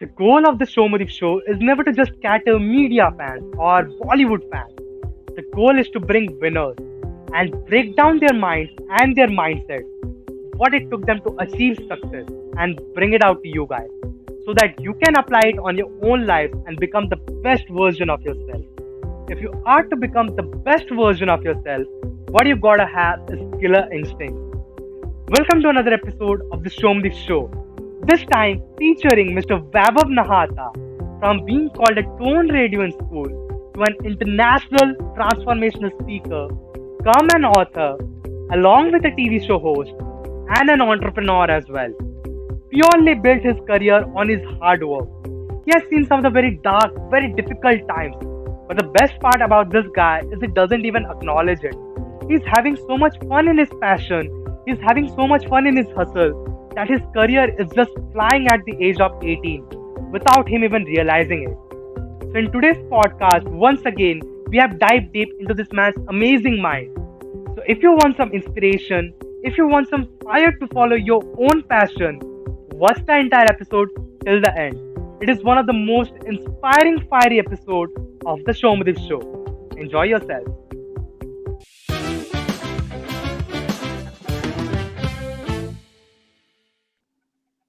The goal of the Soumyadeep Show is never to just cater media fans or Bollywood fans. The goal is to bring winners and break down their minds and their mindset, what it took them to achieve success, and bring it out to you guys so that you can apply it on your own life and become the best version of yourself. If you are to become the best version of yourself, what you gotta have is killer instinct. Welcome to another episode of the Soumyadeep Show. This time featuring Mr. Vaibhav Nahata, from being called a tone radio in school to an international transformational speaker, come an author, along with a TV show host and an entrepreneur as well. Purely built his career on his hard work. He has seen some of the very dark, very difficult times. But the best part about this guy is he doesn't even acknowledge it. He's having so much fun in his passion, he's having so much fun in his hustle that his career is just flying at the age of 18 without him even realizing it. So, in today's podcast, once again, we have dived deep into this man's amazing mind. So, if you want some inspiration, if you want some fire to follow your own passion, watch the entire episode till the end. It is one of the most inspiring, fiery episodes of the Soumyadeep Show. Enjoy yourself.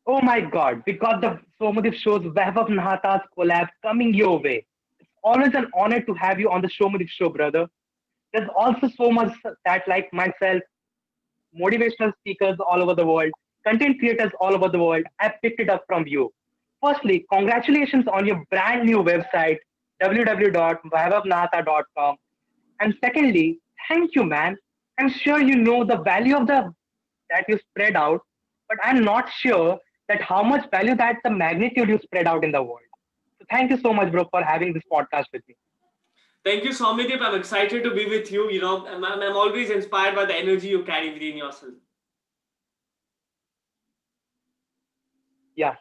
Oh my god, we got the Soumyadeep Show's Vaibhav Nahata's collab coming your way. It's always an honor to have you on the Soumyadeep Show, brother. There's also so much that, like myself, motivational speakers all over the world, content creators all over the world, I picked it up from you. Firstly, congratulations on your brand new website, www.vaibhavnahata.com. And secondly, thank you, man. I'm sure you know the value of the that you spread out, but I'm not sure that how much value that the magnitude you spread out in the world. So thank you so much, bro, for having this podcast with me. Thank you, Soumyadeep. I'm excited to be with you. I'm always inspired by the energy you carry within yourself. Yeah.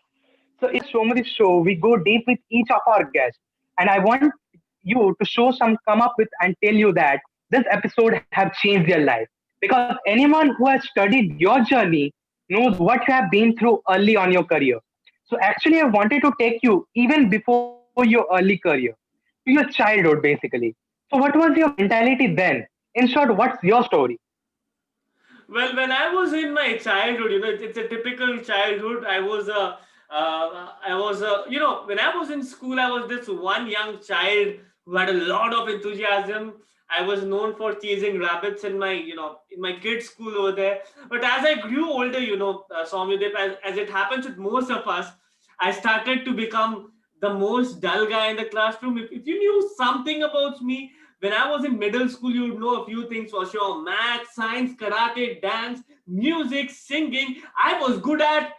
So in Shomadi's show, we go deep with each of our guests. And I want you to show some come up with and tell you that this episode have changed their life. Because anyone who has studied your journey knows what you have been through early on your career. So actually, I wanted to take you even before your early career, to your childhood basically. So what was your mentality then? In short, what's your story? Well, when I was in my childhood, it's a typical childhood. When I was in school, I was this one young child who had a lot of enthusiasm. I was known for chasing rabbits in my kids' school over there. But as I grew older, Soumyadeep, as it happens with most of us, I started to become the most dull guy in the classroom. If you knew something about me, when I was in middle school, you would know a few things for sure: math, science, karate, dance, music, singing. I was good at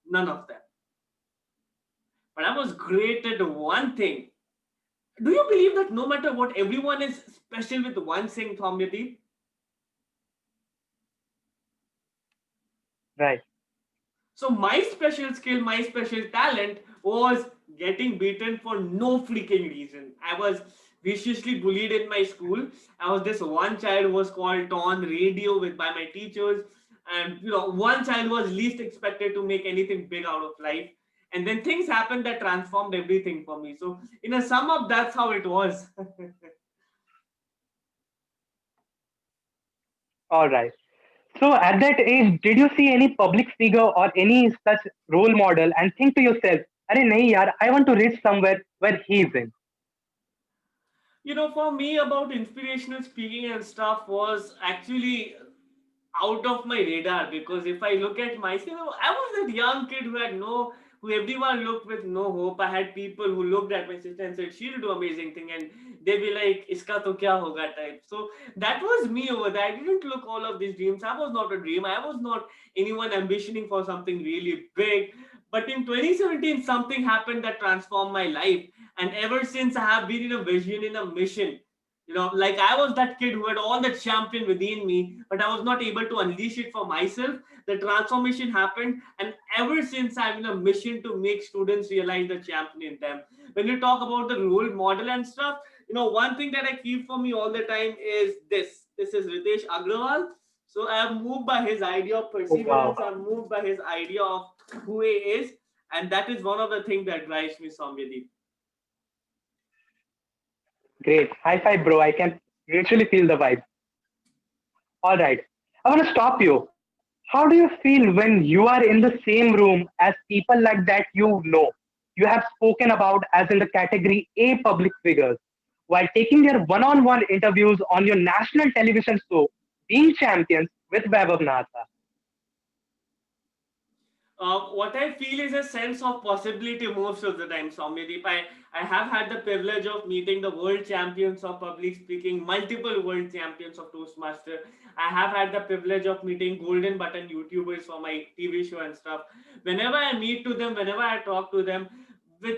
none of that. But I was great at one thing. Do you believe that no matter what, everyone is special with one thing, Soumyadeep? Right. So my special skill, my special talent was getting beaten for no freaking reason. I was viciously bullied in my school. I was this one child who was called on radio with by my teachers, and one child was least expected to make anything big out of life. And then things happened that transformed everything for me. So in a sum up, that's how it was. All right. So at that age, did you see any public figure or any such role model and think to yourself, "Arey nahi yaar, I want to reach somewhere where he is in." For me, about inspirational speaking and stuff was actually out of my radar, because if I look at myself, I was that young kid who everyone looked with no hope. I had people who looked at my sister and said she'll do amazing thing, and they'd be like, "Iska to kya hoga" type. So that was me over there. I didn't look all of these dreams. I was not a dream. I was not anyone ambitioning for something really big. But in 2017, something happened that transformed my life, and ever since I have been in a vision, in a mission. Like I was that kid who had all that champion within me, but I was not able to unleash it for myself. The transformation happened, and ever since I'm in a mission to make students realize the champion in them. When you talk about the role model and stuff, one thing that I keep for me all the time is this. This is Ritesh Agrawal. So I am moved by his idea of Oh, wow. perseverance. I'm moved by his idea of who he is. And that is one of the things that drives me, Soumyadeep. Great. High five, bro. I can literally feel the vibe. All right. I want to stop you. How do you feel when you are in the same room as people like that you have spoken about as in the category A public figures, while taking their one-on-one interviews on your national television show, being champions with Vaibhav Nahata? What I feel is a sense of possibility most of the time, Soumyadeep. I have had the privilege of meeting the world champions of public speaking, multiple world champions of Toastmaster. I have had the privilege of meeting golden button YouTubers for my TV show and stuff. Whenever I meet to them, whenever I talk to them, with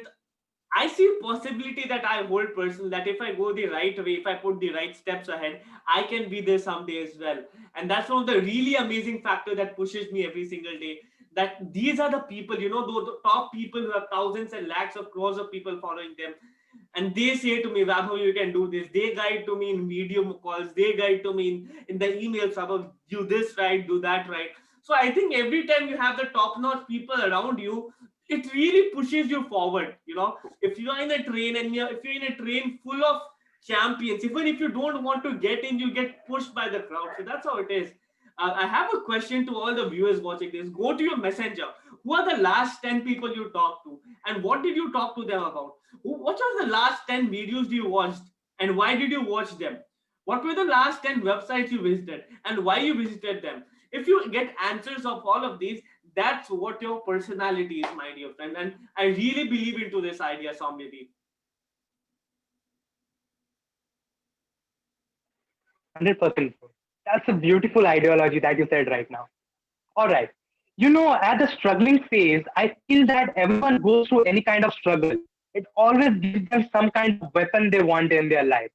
I see possibility that I hold personal, that if I go the right way, if I put the right steps ahead, I can be there someday as well. And that's one of the really amazing factor that pushes me every single day. That these are the people, the top people who have thousands and lakhs of crores of people following them. And they say to me, Vaibhav, you can do this. They guide to me in video calls. They guide to me in the emails, Vaibhav, do this right, do that right. So I think every time you have the top-notch people around you, it really pushes you forward. If you are in a train and if you're in a train full of champions, even if you don't want to get in, you get pushed by the crowd. So that's how it is. I have a question to all the viewers watching this. Go to your messenger. Who are the last 10 people you talked to? And what did you talk to them about? What are the last 10 videos you watched? And why did you watch them? What were the last 10 websites you visited? And why you visited them? If you get answers of all of these, that's what your personality is, my dear friend. And I really believe into this idea, Soumyadeep. 100%. That's a beautiful ideology that you said right now. All right. At the struggling phase, I feel that everyone goes through any kind of struggle. It always gives them some kind of weapon they want in their life.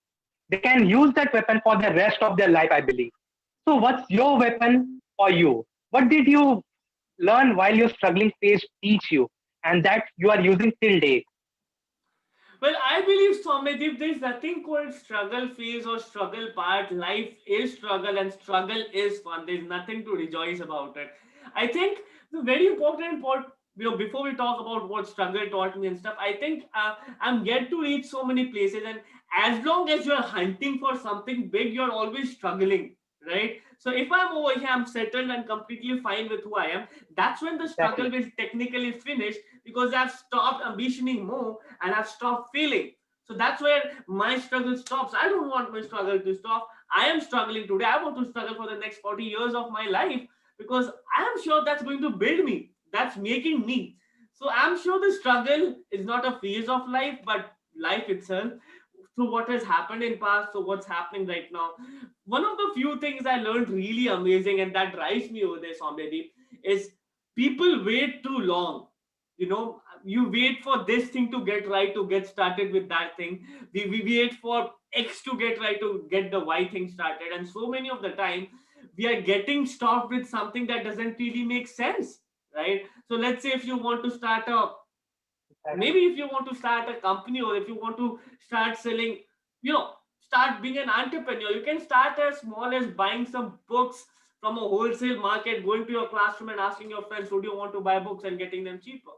They can use that weapon for the rest of their life, I believe. So, what's your weapon for you? What did you learn while your struggling phase teach you, and that you are using till date? Well, I believe, Soumyadeep, there's nothing called struggle phase or struggle part. Life is struggle and struggle is fun. There's nothing to rejoice about it. I think the very important part, before we talk about what struggle taught me and stuff, I think I'm yet to reach so many places. And as long as you're hunting for something big, you're always struggling, right? So if I'm over here, I'm settled and completely fine with who I am. That's when the struggle Exactly. will technically finish because I've stopped ambitioning more and I've stopped feeling. So that's where my struggle stops. I don't want my struggle to stop. I am struggling today. I want to struggle for the next 40 years of my life because I am sure that's going to build me. That's making me. So I'm sure the struggle is not a phase of life, but life itself. Through what has happened in past, so what's happening right now. One of the few things I learned really amazing and that drives me over there, Soumyadeep, is people wait too long. You wait for this thing to get right to get started with that thing. We wait for X to get right to get the Y thing started, and so many of the time we are getting stopped with something that doesn't really make sense, right? So let's say if you want to start a maybe Exactly. if you want to start a company or if you want to start selling, you know start being an entrepreneur, you can start as small as buying some books from a wholesale market, going to your classroom and asking your friends, would you want to buy books, and getting them cheaper.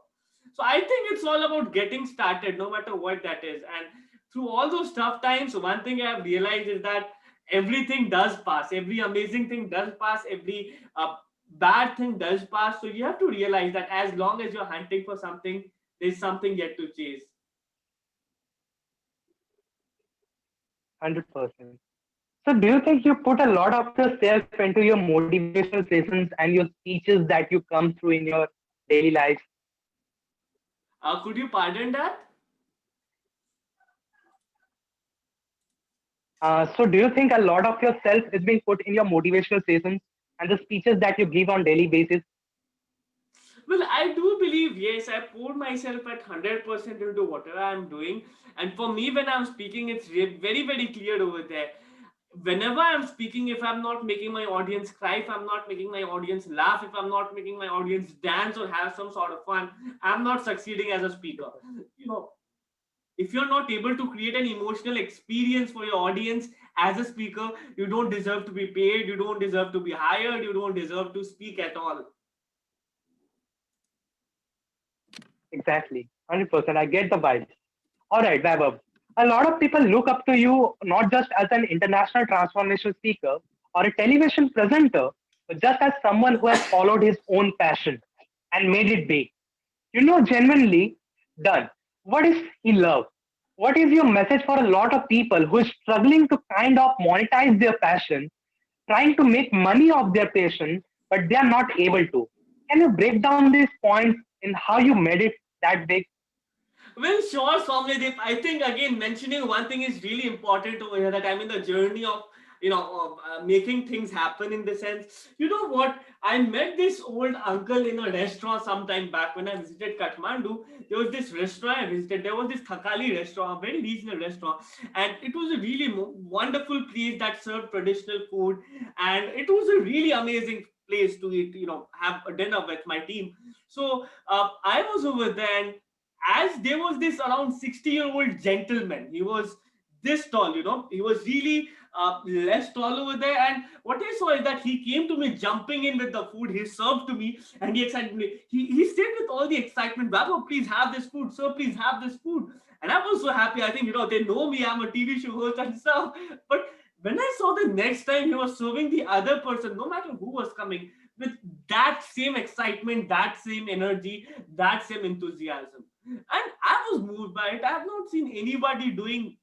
So I think it's all about getting started, no matter what that is. And through all those tough times, one thing I have realized is that everything does pass, every amazing thing does pass, every bad thing does pass. So you have to realize that as long as you're hunting for something, there's something yet to chase. 100%. So, do you think you put a lot of yourself into your motivational sessions and your speeches that you come through in your daily life? Could you pardon that? So, do you think a lot of yourself is being put in your motivational sessions and the speeches that you give on daily basis? Well, I do believe, yes, I poured myself at 100% into whatever I'm doing. And for me, when I'm speaking, it's very, very clear over there. Whenever I'm speaking, if I'm not making my audience cry, if I'm not making my audience laugh, if I'm not making my audience dance or have some sort of fun, I'm not succeeding as a speaker. You know, if you're not able to create an emotional experience for your audience as a speaker, you don't deserve to be paid, you don't deserve to be hired, you don't deserve to speak at all. Exactly. 100%. I get the vibes. All right, Vaibhav. A lot of people look up to you not just as an international transformation speaker or a television presenter, but just as someone who has followed his own passion and made it big. Genuinely done. What is he love? What is your message for a lot of people who is struggling to kind of monetize their passion, trying to make money off their passion, but they are not able to? Can you break down these points in how you made it that big? Well, sure, Soumyadeep. I think again mentioning one thing is really important over here, that I'm in the journey of making things happen. In the sense, you know what? I met this old uncle in a restaurant sometime back when I visited Kathmandu. There was this restaurant I visited. There was this Thakali restaurant, a very regional restaurant, and it was a really wonderful place that served traditional food, and it was a really amazing place to eat. Have a dinner with my team. So I was over there, and as there was this around 60-year-old gentleman, he was this tall, he was really less tall over there. And what I saw is that he came to me jumping in with the food. He served to me and he excited me. He said with all the excitement, Baba, please have this food, sir, please have this food. And I was so happy. I think, they know me, I'm a TV show host and stuff. But when I saw the next time he was serving the other person, no matter who was coming, with that same excitement, that same energy, that same enthusiasm. And I was moved by it. I have not seen anybody doing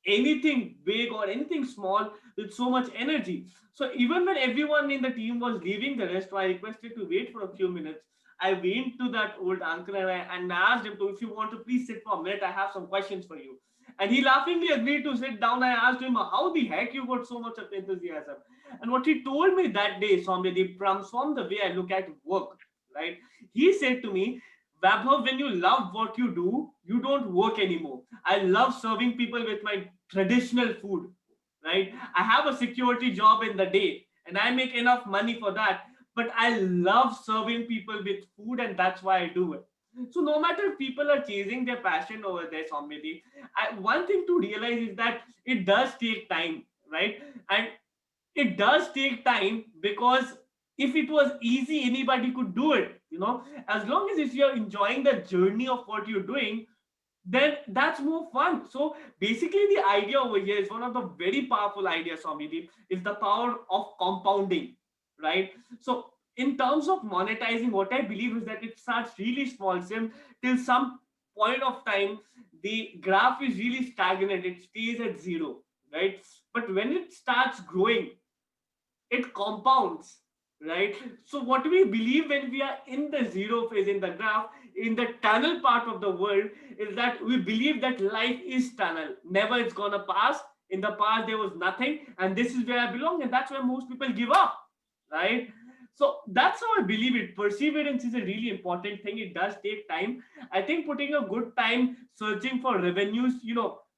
anything big or anything small with so much energy. So even when everyone in the team was leaving the restaurant, I requested to wait for a few minutes. I went to that old uncle and I asked him to, if you want to please sit for a minute, I have some questions for you. And he laughingly agreed to sit down. I asked him, how the heck you got so much of enthusiasm? And what he told me that day, Soumyadeep, transformed the way I look at work, right? He said to me, Vaibhav, when you love what you do, you don't work anymore. I love serving people with my traditional food, right? I have a security job in the day and I make enough money for that, but I love serving people with food, and that's why I do it. So no matter if people are chasing their passion over there, Soumyadeep, one thing to realize is that it does take time, right? And it does take time, because if it was easy, anybody could do it. As long as if you're enjoying the journey of what you're doing, then that's more fun. So basically the idea over here is one of the very powerful ideas, Swamiji, is the power of compounding, right? So in terms of monetizing, what I believe is that it starts really small, Sim, till some point of time the graph is really stagnant, it stays at zero, right? But when it starts growing, it compounds, right? So what we believe when we are in the zero phase in the graph, in the tunnel part of the world, is that we believe that life is tunnel, never it's gonna pass. In the past there was nothing, and this is where I belong, and that's where most people give up, right? So that's how I believe it. Perseverance is a really important thing. It does take time. I think putting a good time searching for revenues,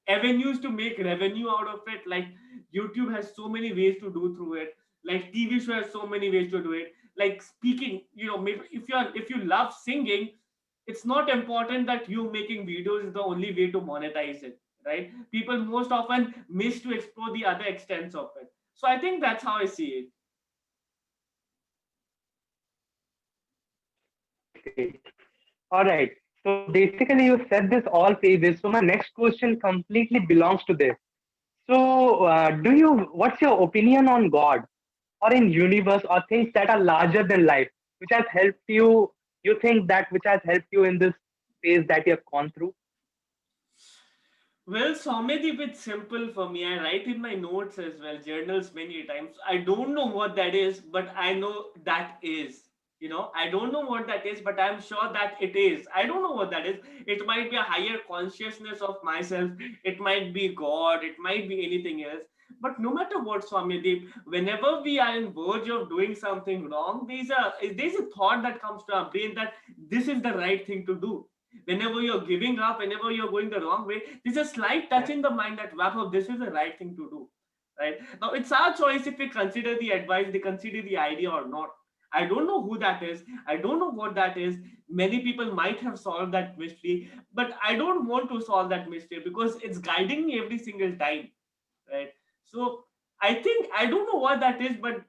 avenues to make revenue out of it. Like YouTube has so many ways to do through it. Like TV show has so many ways to do it. Like speaking, maybe if you love singing, it's not important that you making videos is the only way to monetize it, right? People most often miss to explore the other extents of it. So I think that's how I see it. Great. All right. So basically, you said this all phases. So my next question completely belongs to this. So, what's your opinion on God or in universe or things that are larger than life, which has helped you? You think that which has helped you in this phase that you have gone through? Well, Soumyadeep, it's simple for me. I write in my notes as well, journals many times. I don't know what that is, but I know that is. I don't know what that is, but I'm sure that it is. I don't know what that is. It might be a higher consciousness of myself. It might be God. It might be anything else. But no matter what, Soumyadeep, whenever we are in verge of doing something wrong, there's a thought that comes to our brain that this is the right thing to do. Whenever you're giving up, whenever you're going the wrong way, there's a slight touch Yeah. in the mind that, wow, this is the right thing to do. Right? Now, it's our choice if we consider the advice, they consider the idea or not. I don't know who that is. I don't know what that is. Many people might have solved that mystery, but I don't want to solve that mystery because it's guiding me every single time. Right? So I think I don't know what that is, but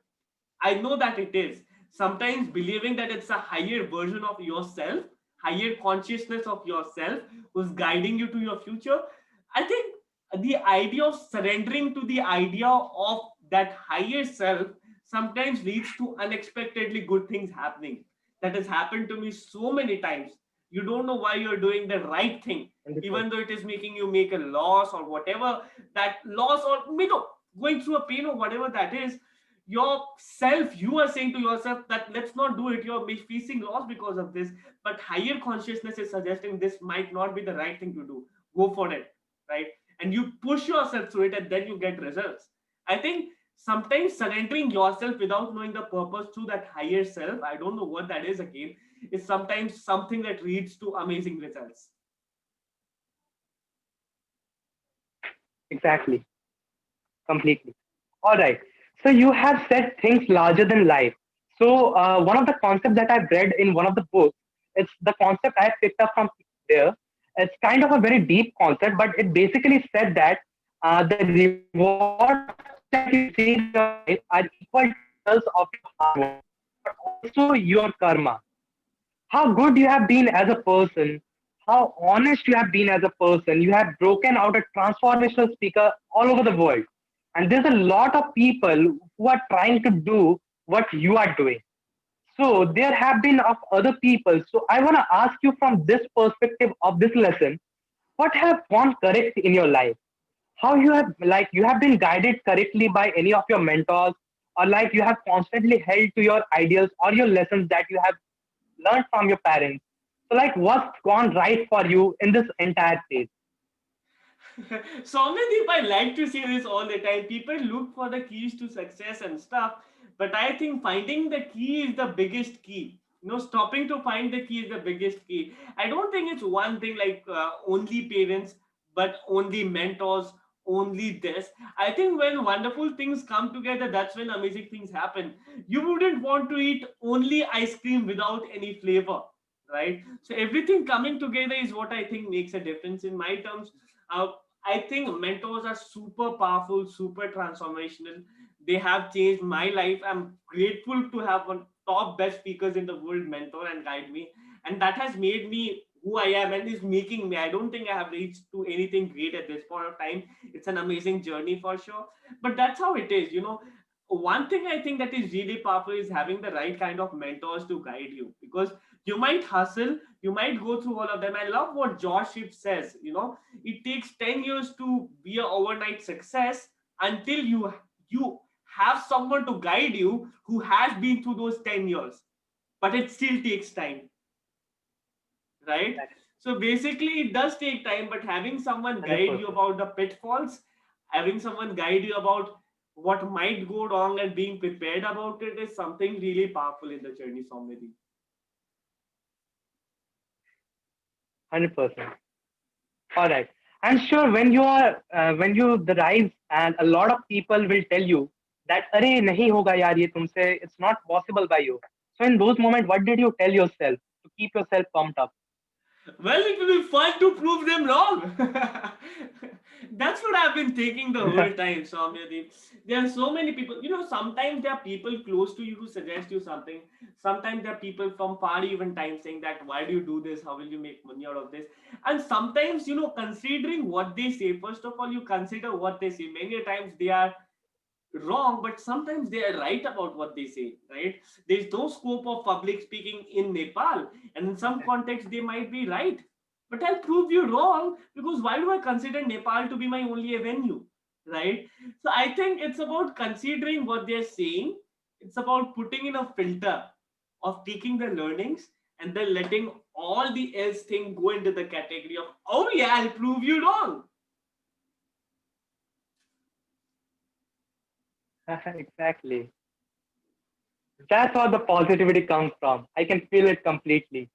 I know that it is. Sometimes believing that it's a higher version of yourself, higher consciousness of yourself who's guiding you to your future. I think the idea of surrendering to the idea of that higher self sometimes leads to unexpectedly good things happening. That has happened to me so many times. You don't know why you're doing the right thing, even 100%. though it is making you make a loss or whatever that loss, or going through a pain or whatever that is. Yourself, you are saying to yourself that let's not do it, you're facing loss because of this, but higher consciousness is suggesting this might not be the right thing to do. Go for it, right? And you push yourself through it and then you get results. I think sometimes surrendering yourself without knowing the purpose to that higher self, I don't know what that is again, is sometimes something that leads to amazing results. Exactly. Completely. All right. So you have said things larger than life. So one of the concepts that I've read in one of the books, it's the concept I picked up from there. It's kind of a very deep concept, but it basically said that the rewards that you receive in your life are equal to the results of your hard work, but also your karma. How good you have been as a person, how honest you have been as a person. You have broken out a transformational speaker all over the world. And there's a lot of people who are trying to do what you are doing. So there have been of other people. So I want to ask you from this perspective of this lesson, what have gone correct in your life? How you have you have been guided correctly by any of your mentors, or like you have constantly held to your ideals or your lessons that you have learned from your parents. So like what's gone right for you in this entire phase? Soumyadeep, I like to say this all the time. People look for the keys to success and stuff, but I think finding the key is the biggest key. Stopping to find the key is the biggest key. I don't think it's one thing like only parents, but only mentors, only this. I think when wonderful things come together, that's when amazing things happen. You wouldn't want to eat only ice cream without any flavor, right? So everything coming together is what I think makes a difference in my terms. uh, I think mentors are super powerful, super transformational. They have changed my life. I'm grateful to have one top best speakers in the world mentor and guide me, and that has made me who I am and is making me. I don't think I have reached to anything great at this point of time. It's an amazing journey for sure, but that's how it is. One thing I think that is really powerful is having the right kind of mentors to guide you, because you might hustle, you might go through all of them. I love what Josh Shipp says. It takes 10 years to be an overnight success until you have someone to guide you who has been through those 10 years, but it still takes time, right? So basically it does take time, but having someone guide you 100%. about the pitfalls, having someone guide you about what might go wrong and being prepared about it is something really powerful in the journey, Somnidhi. 100%. All right. I'm sure when you are when you the rise, and a lot of people will tell you that अरे नहीं होगा यार ये तुमसे, it's not possible by you. So in those moments, what did you tell yourself to keep yourself pumped up? Well, it will be fun to prove them wrong. That's what I've been thinking the whole time, Soumyadeep. There are so many people. Sometimes there are people close to you who suggest you something. Sometimes there are people from far even time saying that, why do you do this? How will you make money out of this? And sometimes, considering what they say, first of all, you consider what they say. Many times they are wrong, but sometimes they are right about what they say, right? There's no scope of public speaking in Nepal, and in some context they might be right, but I'll prove you wrong, because why do I consider Nepal to be my only avenue, right? So I think it's about considering what they're saying. It's about putting in a filter of taking the learnings and then letting all the else thing go into the category of, oh yeah, I'll prove you wrong. Exactly. That's where the positivity comes from. I can feel it completely.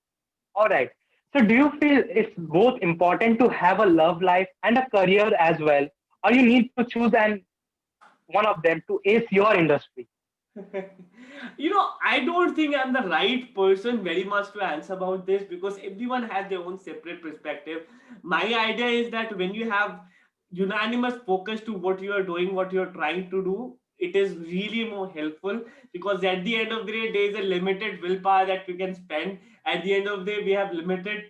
All right. So do you feel it's both important to have a love life and a career as well, or you need to choose and one of them to ace your industry? I don't think I'm the right person very much to answer about this, because everyone has their own separate perspective. My idea is that when you have unanimous focus to what you are doing, what you're trying to do, it is really more helpful, because at the end of the day there is a limited willpower that we can spend. At the end of the day we have limited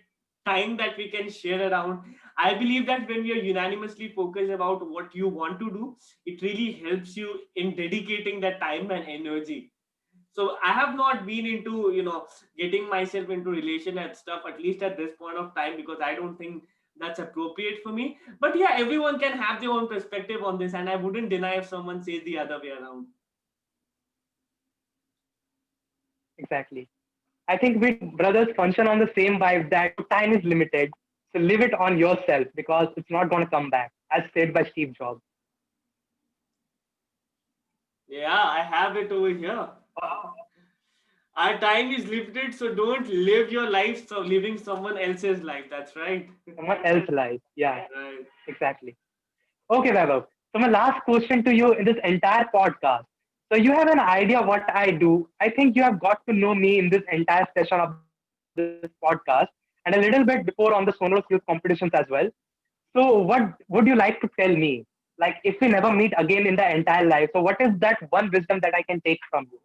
time that we can share around. I believe that when we are unanimously focused about what you want to do, it really helps you in dedicating that time and energy. So I have not been into, getting myself into relation and stuff, at least at this point of time, because I don't think that's appropriate for me. But yeah, everyone can have their own perspective on this, and I wouldn't deny if someone says the other way around. Exactly. I think we brothers function on the same vibe that your time is limited. So live it on yourself because it's not going to come back, as said by Steve Jobs. Yeah, I have it over here. Uh, Our time is limited, so don't live your life so living someone else's life. That's right. Someone else's life. Yeah, Right. exactly. Okay, Vaibhav. So my last question to you in this entire podcast. So you have an idea what I do. I think you have got to know me in this entire session of this podcast and a little bit before on the Sonos Youth competitions as well. So what would you like to tell me? Like if we never meet again in the entire life, so what is that one wisdom that I can take from you?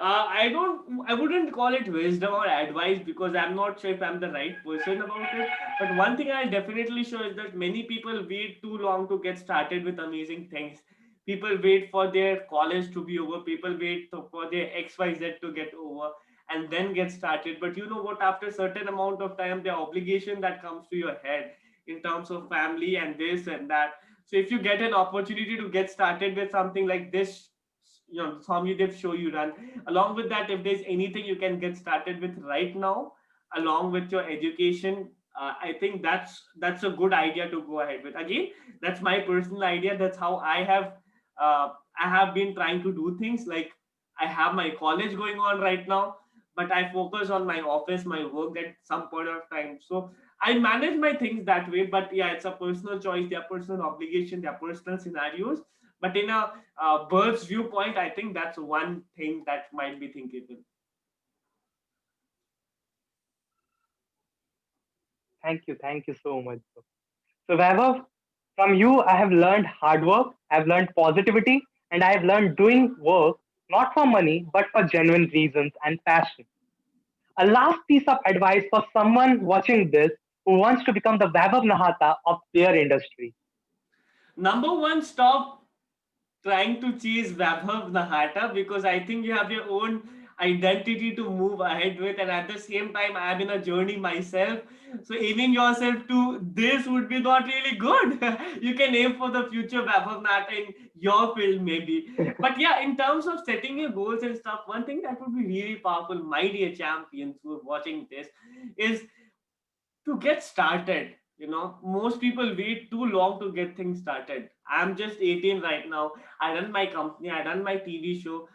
I wouldn't call it wisdom or advice, because I'm not sure if I'm the right person about it. But one thing I definitely sure is that many people wait too long to get started with amazing things. People wait for their college to be over. People wait for their XYZ to get over and then get started. But you know what? After a certain amount of time, the obligation that comes to your head in terms of family and this and that. So if you get an opportunity to get started with something like this, Soumyadeep Show you run. Along with that, if there's anything you can get started with right now, along with your education, I think that's a good idea to go ahead with. Again, that's my personal idea. That's how I have been trying to do things. Like I have my college going on right now, but I focus on my office, my work at some point of time. So I manage my things that way. But yeah, it's a personal choice, their personal obligation, their personal scenarios. But in a bird's viewpoint, I think that's one thing that might be thinkable. Thank you so much. So Vaibhav, from you I have learned hard work, I've learned positivity, and I have learned doing work not for money but for genuine reasons and passion. A last piece of advice for someone watching this who wants to become the Vaibhav Nahata of their industry. Number one, stop trying to chase Vaibhav Nahata, because I think you have your own identity to move ahead with, and at the same time, I'm in a journey myself. So aiming yourself to this would be not really good. You can aim for the future Vaibhav Nahata in your field, maybe. But yeah, in terms of setting your goals and stuff, one thing that would be really powerful, my dear champions who are watching this, is to get started. Most people wait too long to get things started. I'm just 18 right now. I run my company, I run my TV show,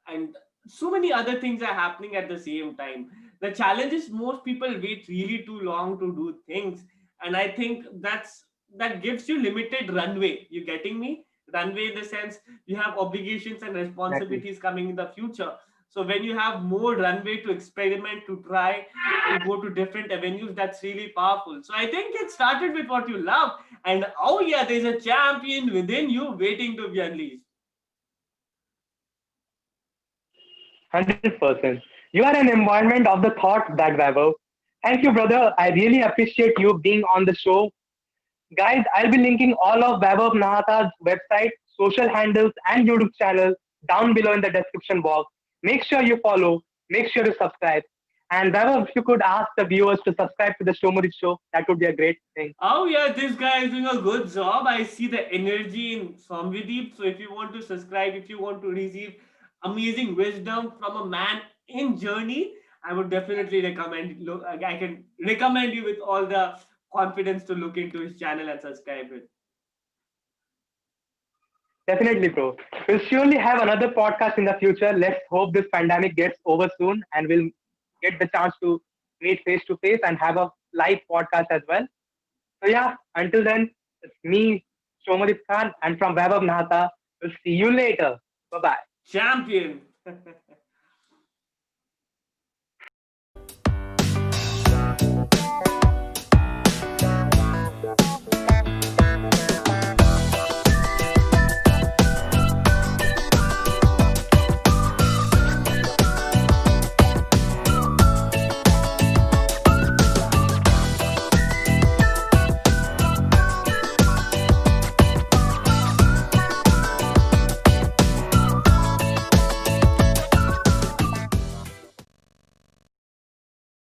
and so many other things are happening at the same time. The challenge is most people wait really too long to do things, and I think that gives you limited runway. You getting me? Runway in the sense you have obligations and Exactly. responsibilities coming in the future. So when you have more runway to experiment, to try, to go to different avenues, that's really powerful. So I think get started with what you love, and oh yeah, there's a champion within you waiting to be unleashed. 100%. You are an embodiment of the thought that Vaibhav. Thank you, brother. I really appreciate you being on the show. Guys, I'll be linking all of Vaibhav Nahata's website, social handles, and YouTube channel down below in the description box. Make sure you follow, make sure you subscribe. And Vaibhav, if you could ask the viewers to subscribe to the Soumyadeep Show, that would be a great thing. Oh yeah, this guy is doing a good job. I see the energy in Soumyadeep. So if you want to subscribe, if you want to receive amazing wisdom from a man in journey, I would definitely recommend. Look, I can recommend you with all the confidence to look into his channel and subscribe it. Definitely, bro. We'll surely have another podcast in the future. Let's hope this pandemic gets over soon and we'll get the chance to meet face to face and have a live podcast as well. So, yeah, until then, it's me, Shomadip Khan, and from Vaibhav Nahata. We'll see you later. Bye bye. Champion.